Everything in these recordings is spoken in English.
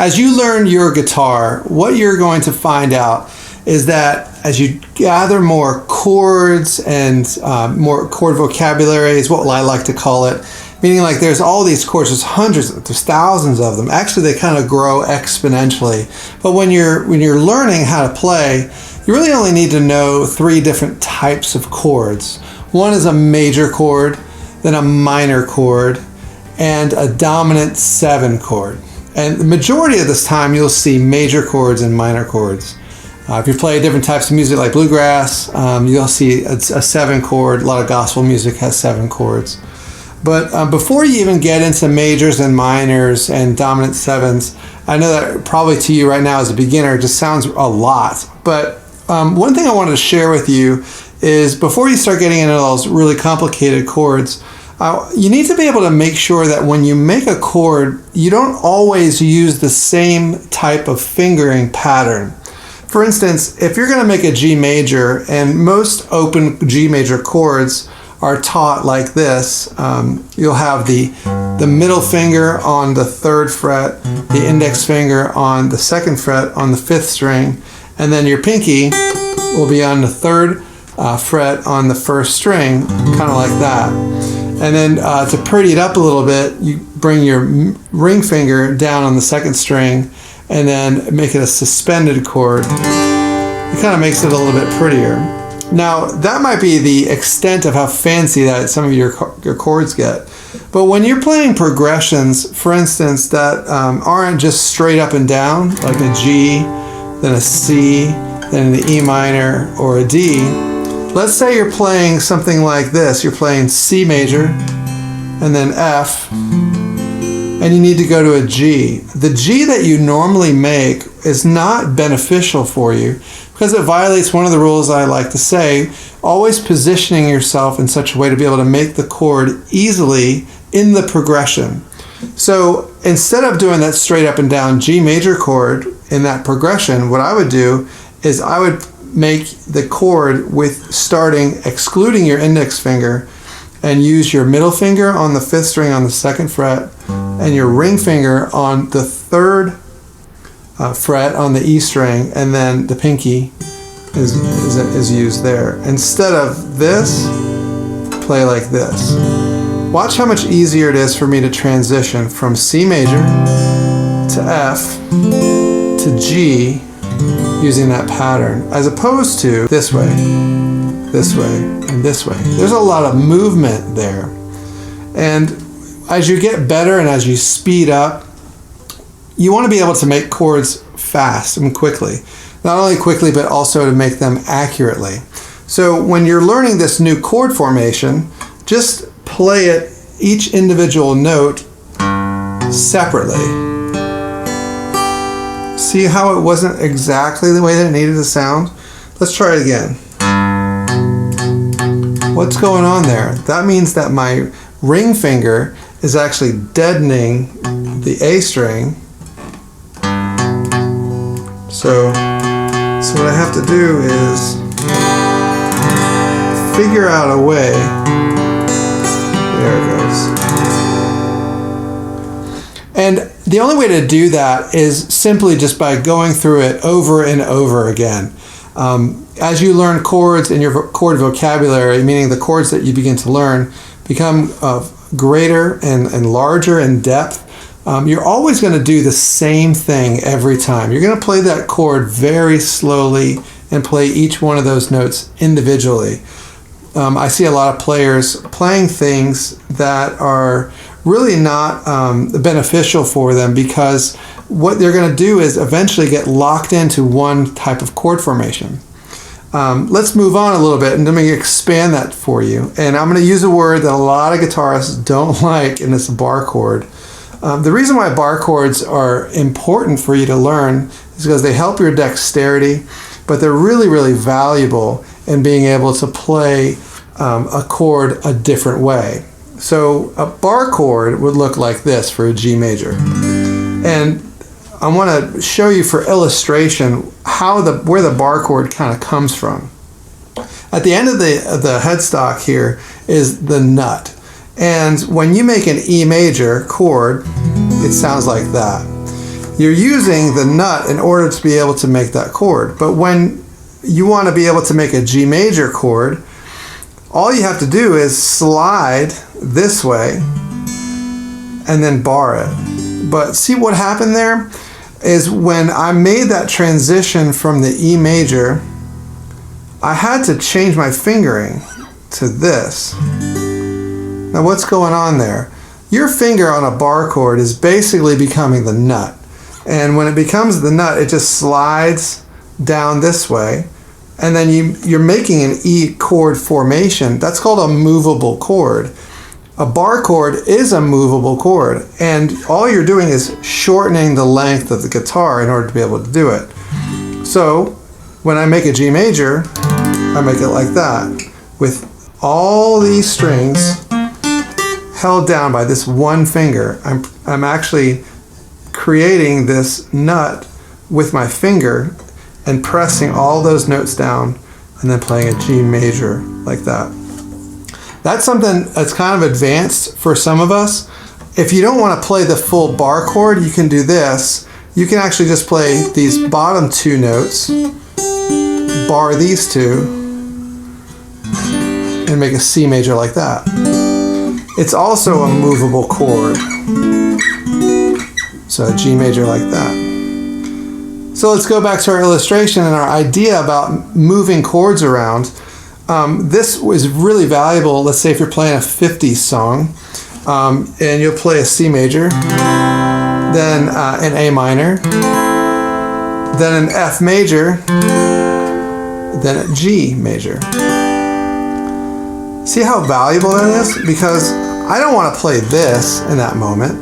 as you learn your guitar, what you're going to find out is that as you gather more chords and more chord vocabulary is what I like to call it, meaning like there's all these chords, there's hundreds, there's thousands of them. Actually, they kind of grow exponentially. But when you're learning how to play, you really only need to know 3 different types of chords. One is a major chord, then a minor chord, and a dominant 7 chord. And the majority of this time, you'll see major chords and minor chords. If you play different types of music like bluegrass, you'll see a 7 chord. A lot of gospel music has 7 chords. But before you even get into majors and minors and dominant 7s, I know that probably to you right now as a beginner, it just sounds a lot. But one thing I wanted to share with you is before you start getting into those really complicated chords, you need to be able to make sure that when you make a chord, you don't always use the same type of fingering pattern. For instance, if you're going to make a G major, and most open G major chords are taught like this, you'll have the middle finger on the 3rd fret, the index finger on the 2nd fret on the 5th string, and then your pinky will be on the 3rd fret on the 1st string, kind of like that. And then to pretty it up a little bit, you bring your ring finger down on the 2nd string and then make it a suspended chord. It kind of makes it a little bit prettier. Now, that might be the extent of how fancy that some of your chords get. But when you're playing progressions, for instance, that aren't just straight up and down, like a G, then a C, then an E minor, or a D, let's say you're playing something like this. You're playing C major, and then F, and you need to go to a G. The G that you normally make is not beneficial for you because it violates one of the rules I like to say, always positioning yourself in such a way to be able to make the chord easily in the progression. So instead of doing that straight up and down G major chord in that progression, what I would do is I would make the chord with starting excluding your index finger and use your middle finger on the 5th string on the 2nd fret and your ring finger on the 3rd fret on the E string, and then the pinky is used there. Instead of this, play like this. Watch how much easier it is for me to transition from C major to F to G using that pattern, as opposed to this way, and this way. There's a lot of movement there. And as you get better and as you speed up, you want to be able to make chords fast and quickly. Not only quickly, but also to make them accurately. So when you're learning this new chord formation, just play it, each individual note, separately. See how it wasn't exactly the way that it needed to sound? Let's try it again. What's going on there? That means that my ring finger is actually deadening the A string. So what I have to do is figure out a way. There it goes. And the only way to do that is simply just by going through it over and over again. As you learn chords and your chord vocabulary, meaning the chords that you begin to learn, become greater and larger in depth, you're always going to do the same thing every time. You're going to play that chord very slowly and play each one of those notes individually. I see a lot of players playing things that are really not beneficial for them, because what they're going to do is eventually get locked into one type of chord formation. Let's move on a little bit and let me expand that for you. And I'm going to use a word that a lot of guitarists don't like, and it's bar chord. The reason why bar chords are important for you to learn is because they help your dexterity, but they're really, really valuable in being able to play a chord a different way. So a bar chord would look like this for a G major. And I want to show you for illustration where the bar chord kind of comes from. At the end of the headstock here is the nut. And when you make an E major chord, it sounds like that. You're using the nut in order to be able to make that chord. But when you want to be able to make a G major chord, all you have to do is slide this way and then bar it. But see what happened there is when I made that transition from the E major, I had to change my fingering to this. Now what's going on there? Your finger on a bar chord is basically becoming the nut. And when it becomes the nut, it just slides down this way. And then you're making an E chord formation. That's called a movable chord. A bar chord is a movable chord. And all you're doing is shortening the length of the guitar in order to be able to do it. So when I make a G major, I make it like that, with all these strings held down by this one finger. I'm actually creating this nut with my finger and pressing all those notes down and then playing a G major like that. That's something that's kind of advanced for some of us. If you don't want to play the full bar chord, you can do this. You can actually just play these bottom two notes, bar these two, and make a C major like that. It's also a movable chord. So a G major like that. So let's go back to our illustration and our idea about moving chords around. This was really valuable. Let's say if you're playing a 50s song, and you'll play a C major, then an A minor, then an F major, then a G major. See how valuable that is? Because I don't want to play this in that moment,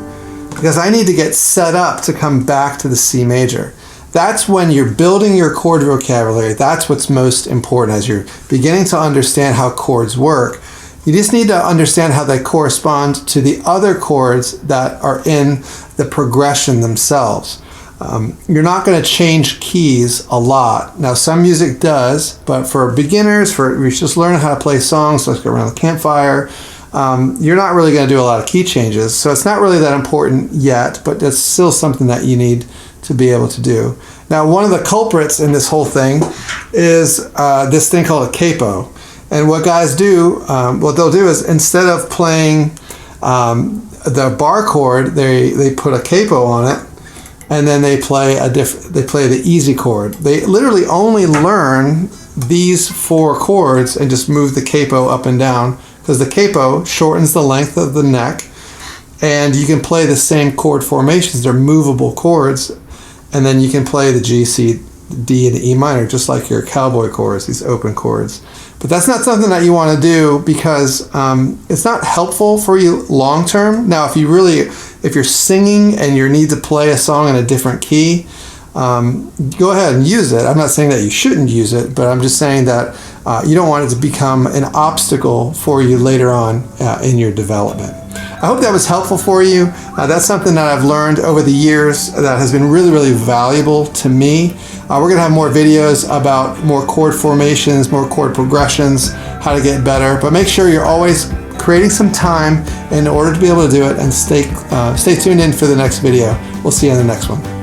because I need to get set up to come back to the C major. That's when you're building your chord vocabulary. That's what's most important as you're beginning to understand how chords work. You just need to understand how they correspond to the other chords that are in the progression themselves. You're not going to change keys a lot. Now, some music does, but for beginners, for you're just learning how to play songs, like around the campfire, you're not really going to do a lot of key changes. So it's not really that important yet, but it's still something that you need to be able to do. Now, one of the culprits in this whole thing is this thing called a capo. And what guys do, what they'll do is instead of playing the bar chord, they put a capo on it, and then they play the easy chord. They literally only learn these four chords and just move the capo up and down, because the capo shortens the length of the neck, and you can play the same chord formations. They're movable chords, and then you can play the G, C, D, and E minor, just like your cowboy chords, these open chords. But that's not something that you want to do, because it's not helpful for you long term. Now, if you're singing and you need to play a song in a different key, go ahead and use it. I'm not saying that you shouldn't use it, but I'm just saying that you don't want it to become an obstacle for you later on in your development. I hope that was helpful for you. That's something that I've learned over the years that has been really, really valuable to me. We're going to have more videos about more chord formations, more chord progressions, how to get better. But make sure you're always creating some time in order to be able to do it, and stay tuned in for the next video. We'll see you in the next one.